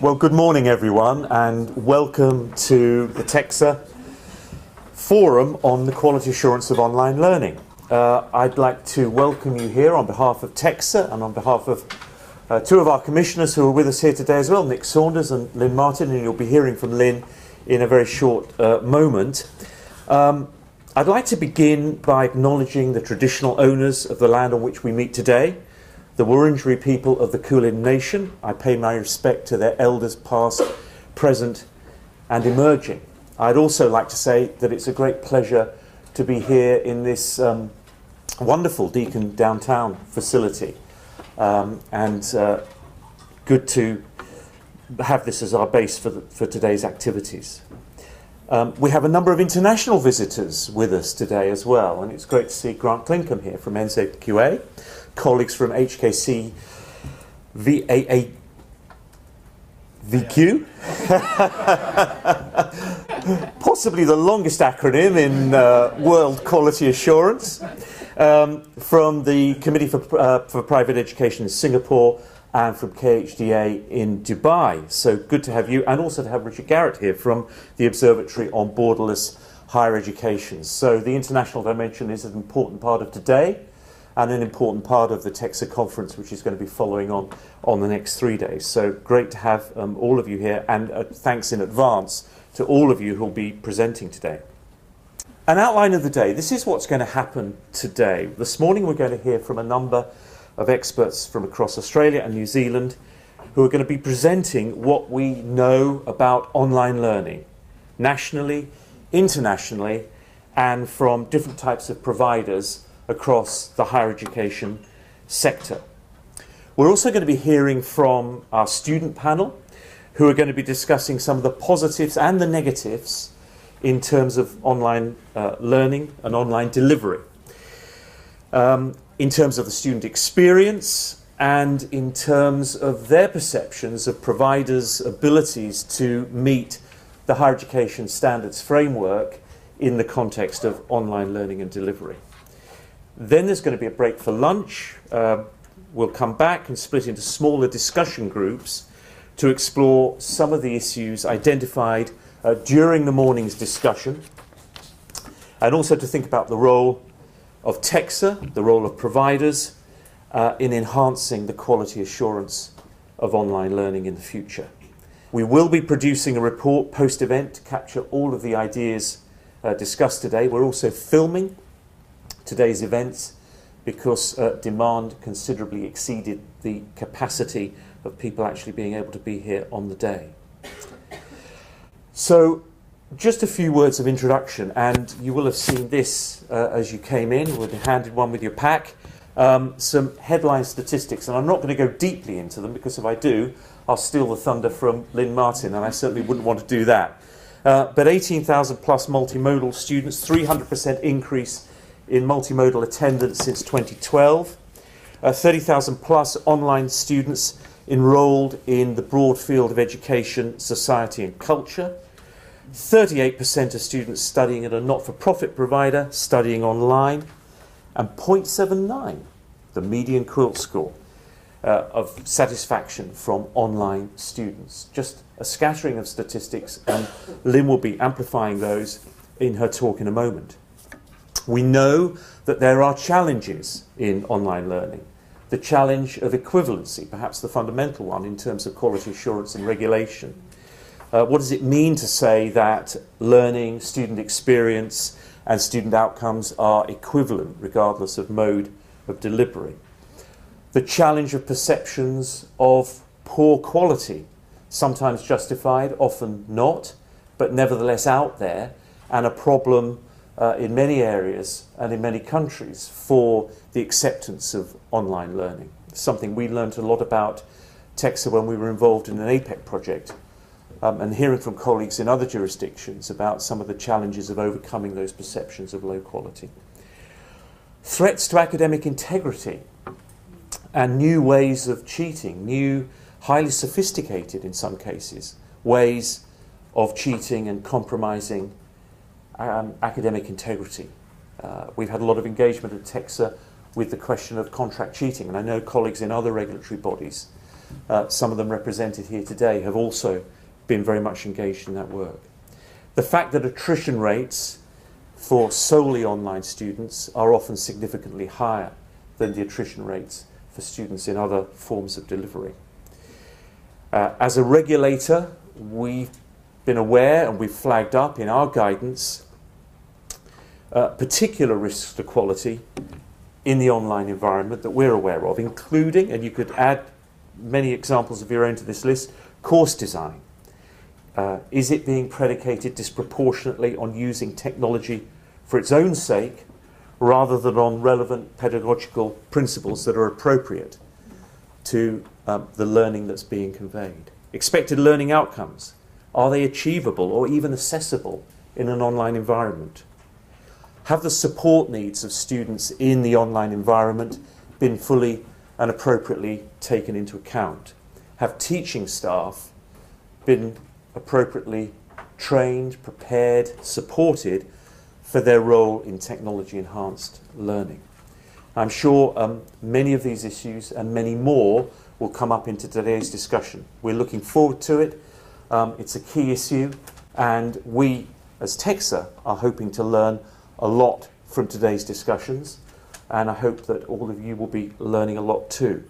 Well, good morning everyone, and welcome to the TEQSA Forum on the Quality Assurance of Online Learning. I'd like to welcome you here on behalf of TEQSA and on behalf of two of our commissioners who are with us here today as well, Nick Saunders and Lynn Martin, and you'll be hearing from Lynn in a very short moment. I'd like to begin by acknowledging the traditional owners of the land on which we meet today, the Wurundjeri people of the Kulin Nation. I pay my respect to their elders past, present and emerging. I'd also like to say that it's a great pleasure to be here in this wonderful Deakin downtown facility, and good to have this as our base for today's activities. We have a number of international visitors with us today as well, and it's great to see Grant Clinkham here from NZQA, colleagues from HKC VAAVQ, possibly the longest acronym in World Quality Assurance, from the Committee for Private Education in Singapore, and from KHDA in Dubai. So good to have you, and also to have Richard Garrett here from the Observatory on Borderless Higher Education. So the international dimension is an important part of today and an important part of the TEQSA conference, which is going to be following on the next 3 days. So great to have all of you here, and thanks in advance to all of you who will be presenting today. An outline of the day. This is what's going to happen today. This morning we're going to hear from a number of experts from across Australia and New Zealand who are going to be presenting what we know about online learning, nationally, internationally, and from different types of providers across the higher education sector. We're also going to be hearing from our student panel, who are going to be discussing some of the positives and the negatives in terms of online learning and online delivery. In terms of the student experience and in terms of their perceptions of providers' abilities to meet the higher education standards framework in the context of online learning and delivery. Then there's going to be a break for lunch. We'll come back and split into smaller discussion groups to explore some of the issues identified during the morning's discussion, and also to think about the role of TEQSA, the role of providers, in enhancing the quality assurance of online learning in the future. We will be producing a report post-event to capture all of the ideas discussed today. We're also filming today's events because demand considerably exceeded the capacity of people actually being able to be here on the day. So, just a few words of introduction, and you will have seen this as you came in. We'll be handed one with your pack. Some headline statistics, and I'm not going to go deeply into them because if I do, I'll steal the thunder from Lynn Martin, and I certainly wouldn't want to do that. But 18,000 plus multimodal students, 300% increase in multimodal attendance since 2012, 30,000 plus online students enrolled in the broad field of education, society and culture, 38% of students studying at a not-for-profit provider studying online, and 0.79, the median quilt score of satisfaction from online students. Just a scattering of statistics, and Lynn will be amplifying those in her talk in a moment. We know that there are challenges in online learning. The challenge of equivalency, perhaps the fundamental one in terms of quality assurance and regulation. What does it mean to say that learning, student experience and student outcomes are equivalent regardless of mode of delivery? The challenge of perceptions of poor quality, sometimes justified, often not, but nevertheless out there, and a problem in many areas and in many countries for the acceptance of online learning. Something we learned a lot about TEQSA when we were involved in an APEC project, and hearing from colleagues in other jurisdictions about some of the challenges of overcoming those perceptions of low quality. Threats to academic integrity and new ways of cheating, new, highly sophisticated in some cases, ways of cheating and compromising academic integrity. We've had a lot of engagement at TEQSA with the question of contract cheating, and I know colleagues in other regulatory bodies some of them represented here today, have also been very much engaged in that work. The fact that attrition rates for solely online students are often significantly higher than the attrition rates for students in other forms of delivery. As a regulator, we've been aware and we've flagged up in our guidance particular risks to quality in the online environment that we're aware of, including, and you could add many examples of your own to this list, course design. Is it being predicated disproportionately on using technology for its own sake rather than on relevant pedagogical principles that are appropriate to the learning that's being conveyed? Expected learning outcomes, are they achievable or even accessible in an online environment? Have the support needs of students in the online environment been fully and appropriately taken into account? Have teaching staff been appropriately trained, prepared, supported for their role in technology-enhanced learning? I'm sure many of these issues and many more will come up into today's discussion. We're looking forward to it. It's a key issue, and we, as TEQSA, are hoping to learn a lot from today's discussions, and I hope that all of you will be learning a lot too.